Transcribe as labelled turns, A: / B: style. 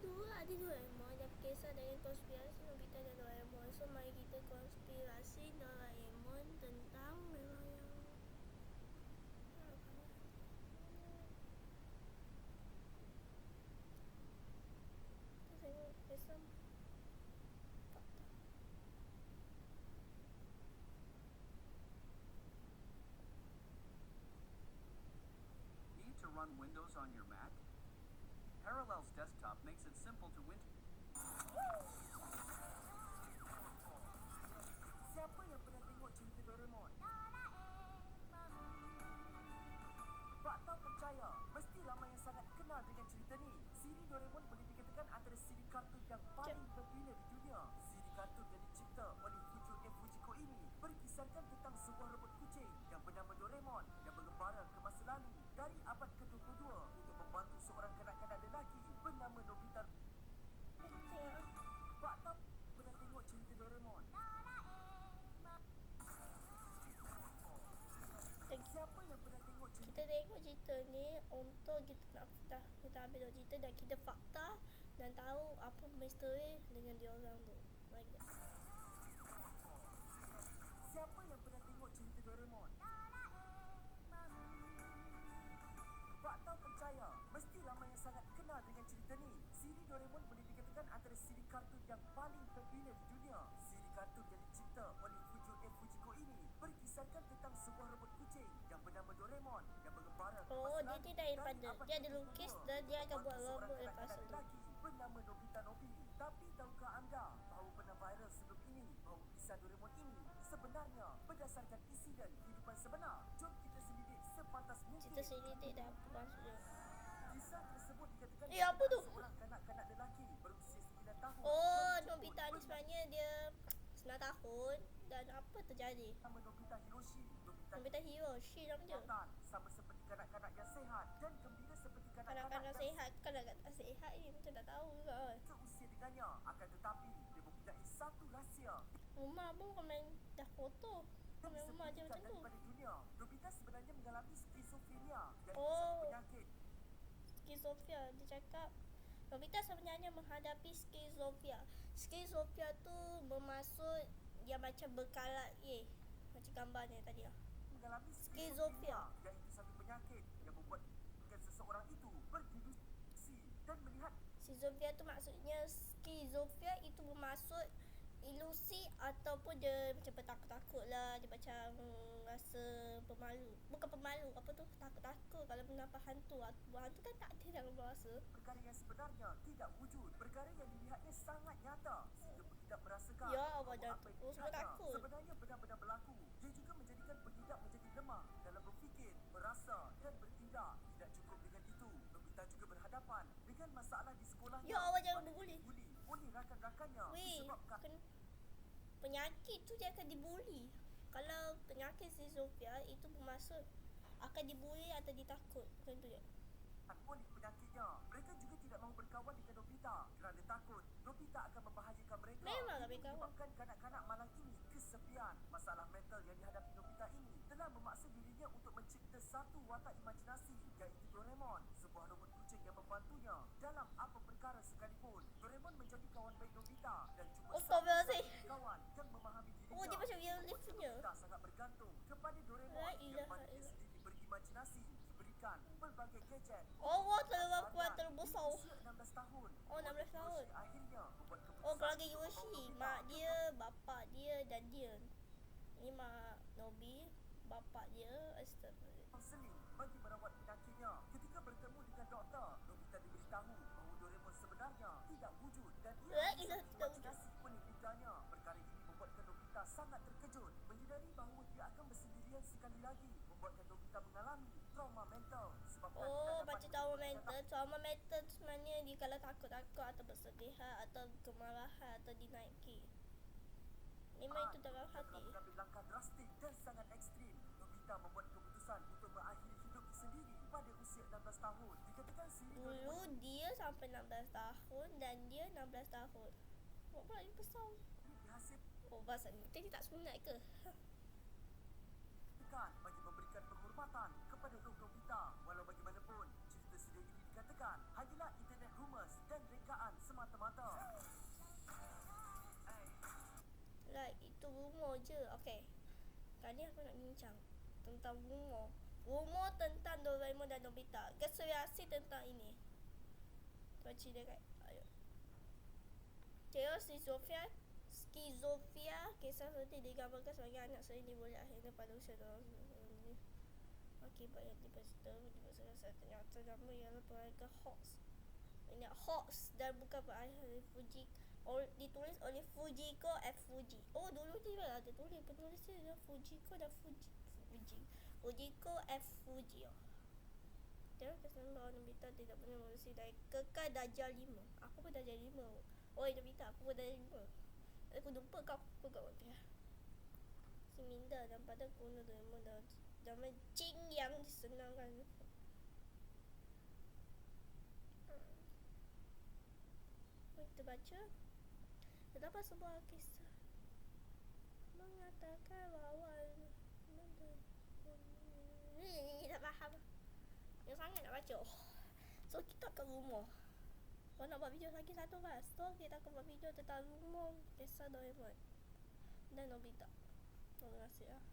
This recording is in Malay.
A: ada Doraemon dan kisah dari konspirasi Nobita dan Doraemon. So mari kita konspirasi Doraemon tentang memang yang tengok kisah fakta.
B: Need to run Windows on your Mac? Parallels Desktop makes it simple to win.
C: Siapa yang pernah tengok cerita Doraemon? Tak tahu percaya, mesti ramai yang sangat kenal dengan cerita ni. Siri Doraemon boleh dikatakan antara siri kartun yang paling popular di dunia. Siri kartun yang dicipta oleh Fujio Fujiko ini berkisarkan tentang sebuah robot kucing yang bernama Doraemon yang mengembara ke masa lalu dari abad ke-22 untuk membantu seorang kanak-kanak lelaki bernama Nobita. Tak tahu pernah tengok cerita Doraemon? Siapa yang pernah tengok cerita?
A: Kita tengok cerita ni untuk kita ambil cerita dan kita fakta dan tahu apa misteri dengan diorang tu. Baik.
C: Siapa yang pernah tengok cerita Doraemon? Tak tahu percaya, mesti ramai yang sangat kenal dengan cerita ni. Siri Doraemon boleh dikatakan antara siri kartun yang paling popular di dunia. Siri kartun yang dicipta oleh Fujio Fujiko ini berkisarkan tentang sebuah robot kucing yang bernama Doraemon yang mengembara ke masa
A: Dia
C: lalu
A: tidak daripada dia ada lukis dan dia akan buat robot lepas tu.
C: lelaki bernama Nobita Nobi. Tapi tahukah anda bahawa pernah viral sebelum ini bahawa kisah Doraemon ini sebenarnya berdasarkan insiden kehidupan sebenar? Jom kita selidik sepantas mungkin.
A: Cerita selidik dan apa maksudnya?
C: Kisah tersebut dikatakan
A: apa tu?
C: seorang kanak-kanak lelaki berusia 9 tahun.
A: Nobita ni sebenarnya dia 9 tahun dan apa terjadi?
C: Nama Nobita Hiroshi.
A: Nobita Hiroshi nama dia.
C: Sama seperti kanak-kanak yang sehat dan gembira seperti
A: Kanak-kanak sehat, kanak-kanak sehat ni macam tak tahu juga kan.
C: seusia dengannya. Akan tetapi dia mempunyai satu rahsia.
A: Rumah pun kau main dah foto. Kau main rumah je macam tu.
C: Daripada dunia, Nobita sebenarnya mengalami skizofrenia yang penyakit.
A: Skizofrenia, dia cakap Nobita sebenarnya menghadapi skizofrenia. Skizofrenia tu bermaksud dia macam berkalat macam gambarnya tadi lah.
C: Mengalami
A: skizofrenia,
C: iaitu satu penyakit yang membuatkan seseorang itu berdelusi dan melihat.
A: Skizofrenia tu maksudnya skizofrenia itu bermaksud ilusi ataupun dia macam bertakut-takut lah, dia macam rasa pemalu. Bukan pemalu, apa tu, takut-takut kalau menampak hantu. Hantu kan tak ada dalam bahasa.
C: Perkara yang sebenarnya tidak wujud, perkara yang dilihatnya sangat nyata sehingga tidak merasakan
A: ya Allah, dah semua takut.
C: Sebenarnya benar-benar berlaku. Dia juga menjadikan pengidap menjadi lemah dalam berfikir, berasa dan bertindak. Tidak cukup dengan itu, Nobita juga berhadapan dengan masalah di sekolahnya.
A: Ya Allah, jangan berbuli
C: oleh rakan-rakannya disebabkan
A: penyakit tu dia akan dibuli. Kalau penyakit skizofrenia itu bermaksud akan dibuli atau ditakut, macam tu je.
C: oleh penyakitnya. Mereka juga tidak mahu berkawan dengan Nobita kerana takut Nobita akan membahayakan mereka.
A: Memanglah berkawan.
C: Menyebabkan kanak-kanak malang ini kesepian. Masalah mental yang dihadapi Nobita ini telah memaksa dirinya untuk mencipta satu watak imajinasi iaitu Doraemon, sebuah robot kucing yang membantunya dalam apa perkara sekalipun. Doraemon menjadi kawan baik Nobita dan cuma kawan yang memahami dirinya.
A: Dia macam real life punya.
C: Nobita sangat bergantung kepada Doraemon yang mana dia sendiri berimajinasi, diberikan pelbagai gadget.
A: Terlalu besar.
C: Usia 16 tahun.
A: 16 tahun.
C: Akhirnya membuat keputusan.
A: Keluarga Yoshi, mak dia, bapa dia dan dia. Ini mak Nobi, bapa dia,
C: Konseling bagi merawat penyakitnya. Ketika bertemu dengan doktor, Nobita diberitahu bahawa Doraemon sebenarnya tidak wujud dan ia imajinasi penyakitnya. Perkara ini membuatkan Nobita sangat terkejut, menyedari bahawa dia akan bersendirian sekali lagi, membuatkan Nobita mengalami trauma mental.
A: Trauma mental tu sebenarnya dia kalau takut-takut atau bersedihan atau kemarahan atau dinaiki. Memang itu dalam hati.
C: Mengambil langkah drastik dan sangat ekstrim. Nobita membuat keputusan untuk mengakhiri hidup sendiri pada usia 16 tahun. Dikatakan
A: dulu dia sampai 16 tahun dan dia 16 tahun. Buat pula dia besar. Bahasa ni tadi tak sunat ke?
C: Bagi memberikan penghormatan kepada Nobita. Walau bagaimanapun, cerita sedih ini dikatakan hanyalah internet humus dan rekaan semata-mata.
A: Like, itu rumor je. Okay. Kali aku nak bincang tentang rumor. Rumor tentang Doraemon dan Nobita. Konspirasi tentang ini. Baca dekat. Ayo. Chaos skizofrenia kisah seperti digambarkan sebagai anak sendiri boleh akhirnya pada usia akibat yang dibesarkan satu nyata nama ialah perangkat hoax. Ini hoax dan bukan perayaan Fuji. Ditulis oleh Fujiko F. Fuji. Oh, dulu dia ada tulis penulisnya adalah Fujiko dan Fujiko F. Fuji. Dia kesan bahawa Nobita tidak pernah mengurusi dari kekal Dajjal 5. Aku pun Dajjal 5. Oh, Nobita, aku pun Dajjal 5. Aku lupa kau kat mana. Si Minda dan pada kuno Doraemon dan zaman Jing yang disenangkan. Kita baca. Terdapat sebuah kisah mengatakan bahawa tak faham. Yang sangat nak baca. So kita akan rumor. Kau nak buat video lagi satu kan? So kita akan buat video tentang rumor kisah Doraemon dan Nobita. Terima kasih lah.